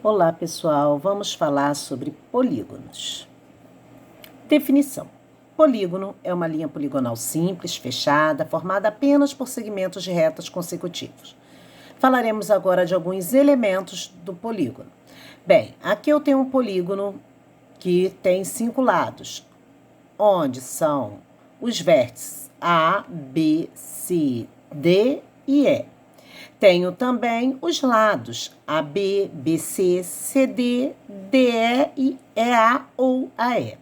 Olá, pessoal. Vamos falar sobre polígonos. Definição. Polígono é uma linha poligonal simples, fechada, formada apenas por segmentos de retas consecutivos. Falaremos agora de alguns elementos do polígono. Bem, aqui eu tenho um polígono que tem 5 lados, onde são os vértices A, B, C, D e E. Tenho também os lados AB, BC, CD, DE e EA ou AE.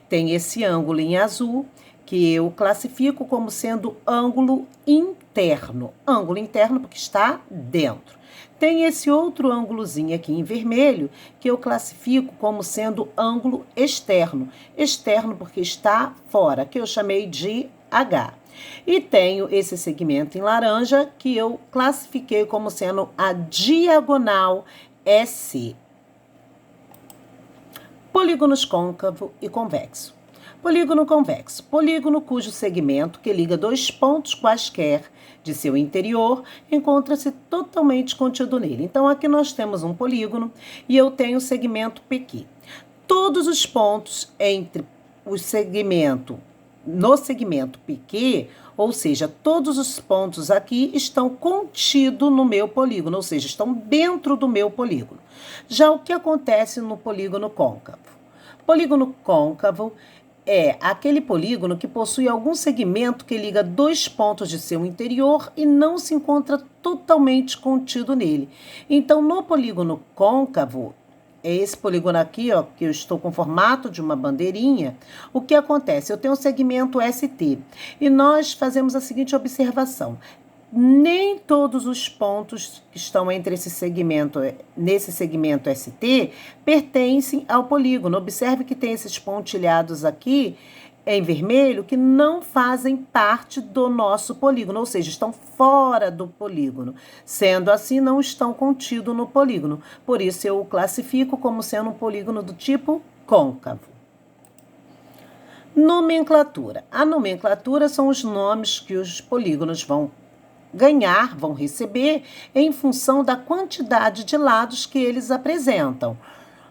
Tem esse ângulo em azul, que eu classifico como sendo ângulo interno. Ângulo interno porque está dentro. Tem esse outro ângulozinho aqui em vermelho, que eu classifico como sendo ângulo externo. Externo porque está fora, que eu chamei de H. E tenho esse segmento em laranja que eu classifiquei como sendo a diagonal SC. Polígonos côncavo e convexo. Polígono convexo. Polígono cujo segmento que liga dois pontos quaisquer de seu interior encontra-se totalmente contido nele. Então, aqui nós temos um polígono e eu tenho o segmento PQ. Todos os pontos entre o segmento no segmento PQ, ou seja, todos os pontos aqui estão contidos no meu polígono, ou seja, estão dentro do meu polígono. Já o que acontece no polígono côncavo? Polígono côncavo é aquele polígono que possui algum segmento que liga dois pontos de seu interior e não se encontra totalmente contido nele. Então, no polígono côncavo, é esse polígono aqui, ó, que eu estou com o formato de uma bandeirinha. O que acontece? Eu tenho um segmento ST e nós fazemos a seguinte observação. Nem todos os pontos que estão entre nesse segmento ST pertencem ao polígono. Observe que tem esses pontilhados aqui em vermelho que não fazem parte do nosso polígono, ou seja, estão fora do polígono. Sendo assim, não estão contidos no polígono. Por isso, eu o classifico como sendo um polígono do tipo côncavo. Nomenclatura. A nomenclatura são os nomes que os polígonos vão receber em função da quantidade de lados que eles apresentam.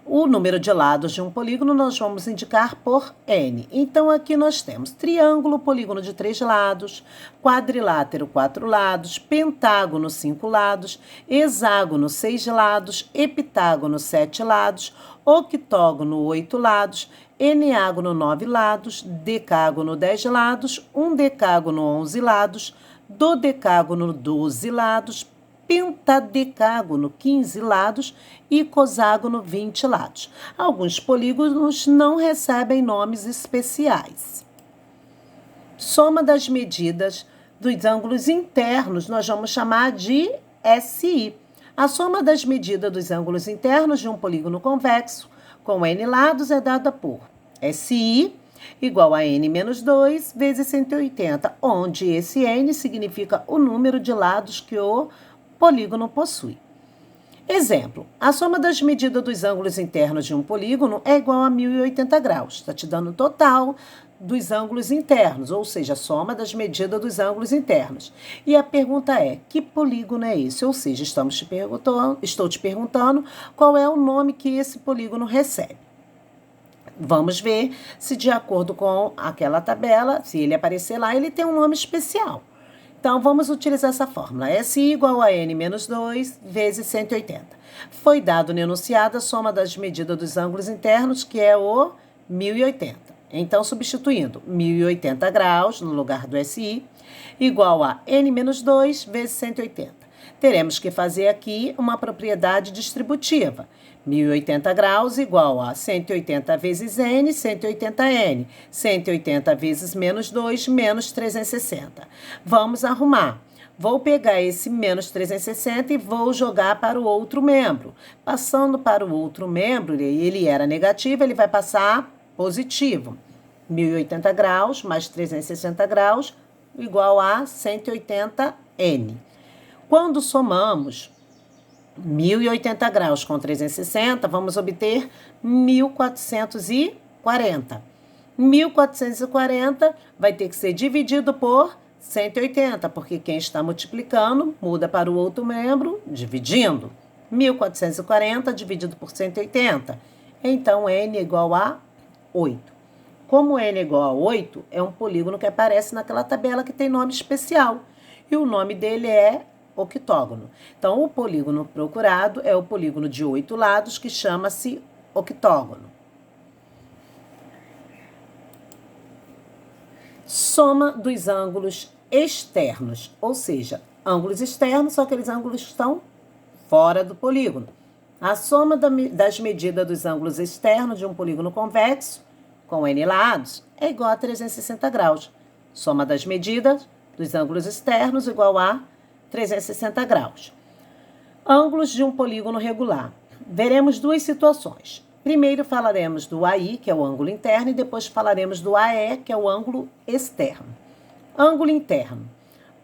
O número de lados de um polígono nós vamos indicar por N. Então, aqui nós temos triângulo, polígono de 3 lados, quadrilátero, 4 lados, pentágono, 5 lados, hexágono, 6 lados, heptágono, 7 lados, octógono, 8 lados, eneágono, 9 lados, decágono, 10 lados, decágono, 11 lados, dodecágono, 12 lados, pentadecágono, 15 lados e icosságono, 20 lados. Alguns polígonos não recebem nomes especiais. Soma das medidas dos ângulos internos nós vamos chamar de SI. A soma das medidas dos ângulos internos de um polígono convexo com N lados é dada por SI igual a N menos 2 vezes 180, onde esse N significa o número de lados que o polígono possui. Exemplo, a soma das medidas dos ângulos internos de um polígono é igual a 1080 graus. Está te dando o total dos ângulos internos, ou seja, a soma das medidas dos ângulos internos. E a pergunta é, que polígono é esse? Ou seja, estou te perguntando qual é o nome que esse polígono recebe. Vamos ver se, de acordo com aquela tabela, se ele aparecer lá, ele tem um nome especial. Então, vamos utilizar essa fórmula. S igual a N menos 2 vezes 180. Foi dado no enunciado a soma das medidas dos ângulos internos, que é o 1080. Então, substituindo 1080 graus no lugar do SI, igual a N menos 2 vezes 180. Teremos que fazer aqui uma propriedade distributiva. 1080 graus igual a 180 vezes N, 180N. 180 vezes menos 2, menos 360. Vamos arrumar. Vou pegar esse menos 360 e vou jogar para o outro membro. Passando para o outro membro, ele era negativo, ele vai passar positivo. 1080 graus mais 360 graus igual a 180N. Quando somamos 1080 graus com 360, vamos obter 1440. 1440 vai ter que ser dividido por 180, porque quem está multiplicando muda para o outro membro, dividindo. 1.440 dividido por 180. Então, n é igual a 8. Como n é igual a 8, é um polígono que aparece naquela tabela que tem nome especial. E o nome dele é octógono. Então, o polígono procurado é o polígono de 8 lados, que chama-se octógono. Soma dos ângulos externos, ou seja, ângulos externos são aqueles ângulos que estão fora do polígono. A soma das medidas dos ângulos externos de um polígono convexo, com n lados, é igual a 360 graus. Soma das medidas dos ângulos externos igual a 360 graus. Ângulos de um polígono regular. Veremos duas situações. Primeiro falaremos do AI, que é o ângulo interno, e depois falaremos do AE, que é o ângulo externo. Ângulo interno.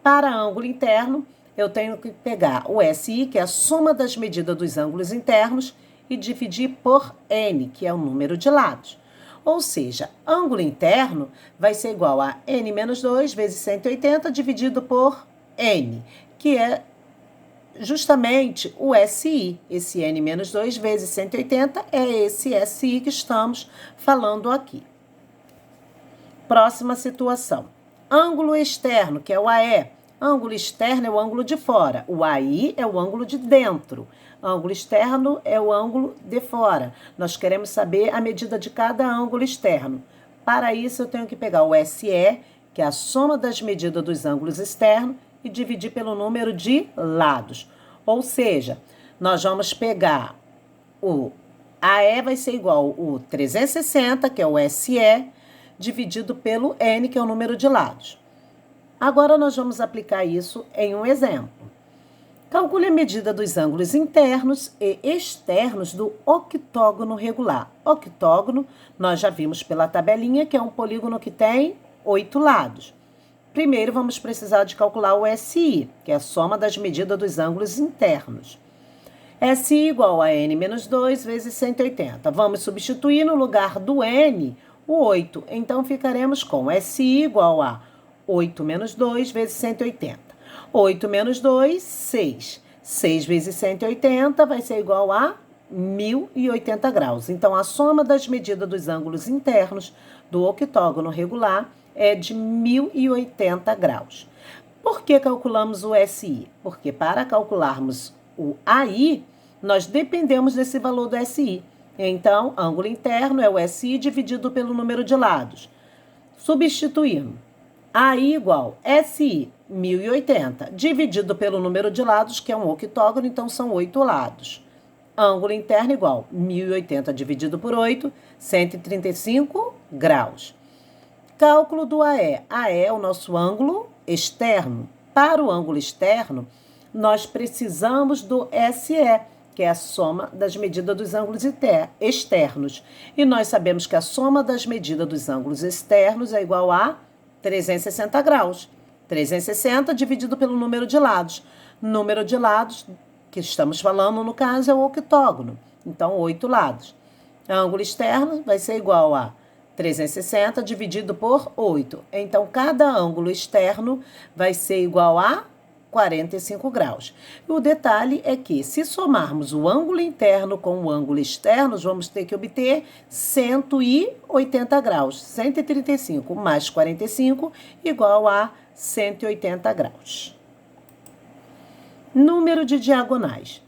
Para ângulo interno, eu tenho que pegar o SI, que é a soma das medidas dos ângulos internos, e dividir por N, que é o número de lados. Ou seja, ângulo interno vai ser igual a N menos 2 vezes 180 dividido por N, que é justamente o SI. Esse N menos 2 vezes 180 é esse SI que estamos falando aqui. Próxima situação. Ângulo externo, que é o AE. Ângulo externo é o ângulo de fora. O AI é o ângulo de dentro. Ângulo externo é o ângulo de fora. Nós queremos saber a medida de cada ângulo externo. Para isso, eu tenho que pegar o SE, que é a soma das medidas dos ângulos externos, e dividir pelo número de lados. Ou seja, nós vamos pegar o AE vai ser igual o 360, que é o SE, dividido pelo N, que é o número de lados. Agora, nós vamos aplicar isso em um exemplo. Calcule a medida dos ângulos internos e externos do octógono regular. Octógono, nós já vimos pela tabelinha, que é um polígono que tem 8 lados. Primeiro, vamos precisar de calcular o SI, que é a soma das medidas dos ângulos internos. SI igual a N menos 2 vezes 180. Vamos substituir no lugar do N o 8. Então, ficaremos com SI igual a 8 menos 2 vezes 180. 8 menos 2, 6. 6 vezes 180 vai ser igual a 1.080 graus. Então, a soma das medidas dos ângulos internos do octógono regular é de 1.080 graus. Por que calculamos o SI? Porque para calcularmos o AI, nós dependemos desse valor do SI. Então, ângulo interno é o SI dividido pelo número de lados. Substituindo. AI igual SI, 1.080, dividido pelo número de lados, que é um octógono, então são 8 lados. Ângulo interno igual 1.080 dividido por 8, 135 graus. Cálculo do AE. AE é o nosso ângulo externo. Para o ângulo externo, nós precisamos do SE, que é a soma das medidas dos ângulos externos. E nós sabemos que a soma das medidas dos ângulos externos é igual a 360 graus. 360 dividido pelo número de lados. Número de lados que estamos falando, no caso, é o octógono. Então, 8 lados. Ângulo externo vai ser igual a 360 dividido por 8. Então, cada ângulo externo vai ser igual a 45 graus. E o detalhe é que, se somarmos o ângulo interno com o ângulo externo, vamos ter que obter 180 graus. 135 mais 45 igual a 180 graus. Número de diagonais.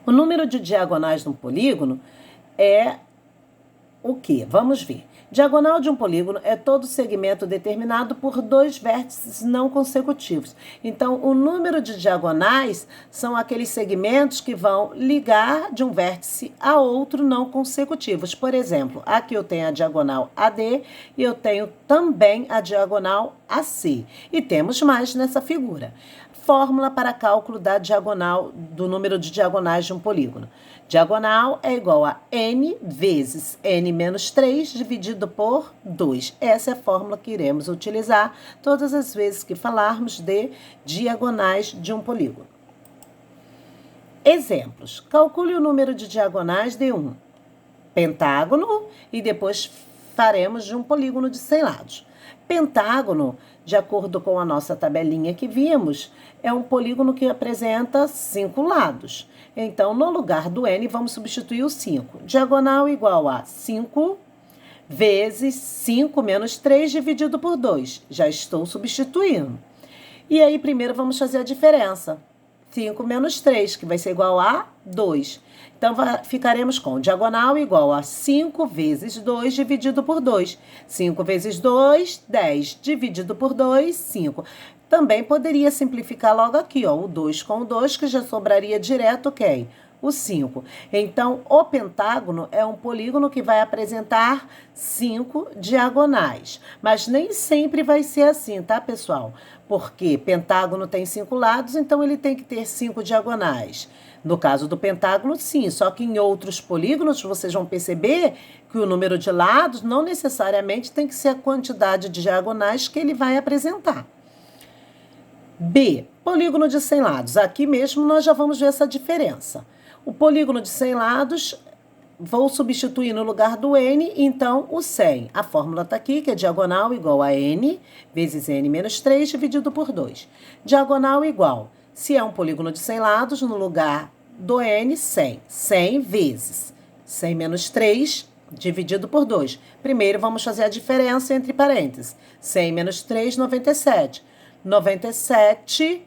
O número de diagonais de um polígono é o quê? Vamos ver. Diagonal de um polígono é todo segmento determinado por 2 vértices não consecutivos. Então, o número de diagonais são aqueles segmentos que vão ligar de um vértice a outro não consecutivos. Por exemplo, aqui eu tenho a diagonal AD e eu tenho também a diagonal AC. E temos mais nessa figura. Fórmula para cálculo da diagonal, do número de diagonais de um polígono. Diagonal é igual a n vezes n menos 3 dividido por 2. Essa é a fórmula que iremos utilizar todas as vezes que falarmos de diagonais de um polígono. Exemplos. Calcule o número de diagonais de um pentágono e depois faremos de um polígono de 100 lados. Pentágono, de acordo com a nossa tabelinha que vimos, é um polígono que apresenta 5 lados. Então, no lugar do N, vamos substituir o 5. Diagonal igual a 5 vezes 5 menos 3 dividido por 2. Já estou substituindo. E aí, primeiro, vamos fazer a diferença. 5 menos 3, que vai ser igual a 2. Então, ficaremos com diagonal igual a 5 vezes 2 dividido por 2. 5 vezes 2, 10. Dividido por 2, 5. Também poderia simplificar logo aqui, ó, o 2 com o 2, que já sobraria direto quem? O 5. Então, o pentágono é um polígono que vai apresentar 5 diagonais. Mas nem sempre vai ser assim, tá, pessoal? Porque pentágono tem 5 lados, então ele tem que ter 5 diagonais. No caso do pentágono, sim, só que em outros polígonos vocês vão perceber que o número de lados não necessariamente tem que ser a quantidade de diagonais que ele vai apresentar. B, polígono de 100 lados. Aqui mesmo nós já vamos ver essa diferença. O polígono de 100 lados, vou substituir no lugar do N, então o 100. A fórmula está aqui, que é diagonal igual a N vezes N menos 3 dividido por 2. Diagonal igual, se é um polígono de 100 lados, no lugar do N, 100. 100 vezes 100 menos 3 dividido por 2. Primeiro vamos fazer a diferença entre parênteses. 100 menos 3, 97. 97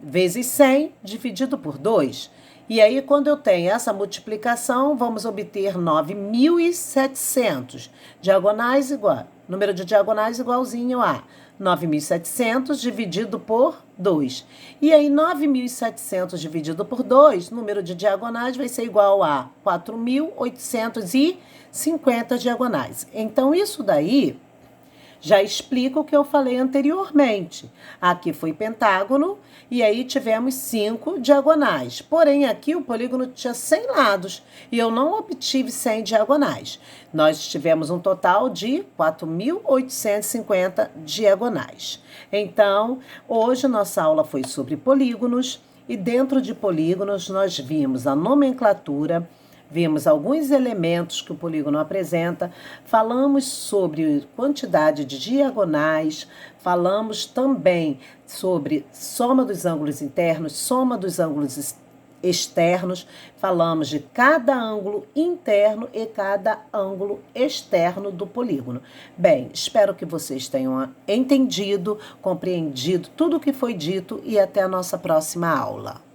vezes 100 dividido por 2. E aí, quando eu tenho essa multiplicação, vamos obter 9.700. Diagonais igual, número de diagonais igualzinho a 9.700 dividido por 2. E aí, 9.700 dividido por 2, número de diagonais vai ser igual a 4.850 diagonais. Então, isso daí já explica o que eu falei anteriormente. Aqui foi pentágono e aí tivemos 5 diagonais. Porém, aqui o polígono tinha 100 lados e eu não obtive 100 diagonais. Nós tivemos um total de 4.850 diagonais. Então, hoje nossa aula foi sobre polígonos e dentro de polígonos nós vimos a nomenclatura, vimos alguns elementos que o polígono apresenta, falamos sobre quantidade de diagonais, falamos também sobre soma dos ângulos internos, soma dos ângulos externos, falamos de cada ângulo interno e cada ângulo externo do polígono. Bem, espero que vocês tenham entendido, compreendido tudo o que foi dito e até a nossa próxima aula.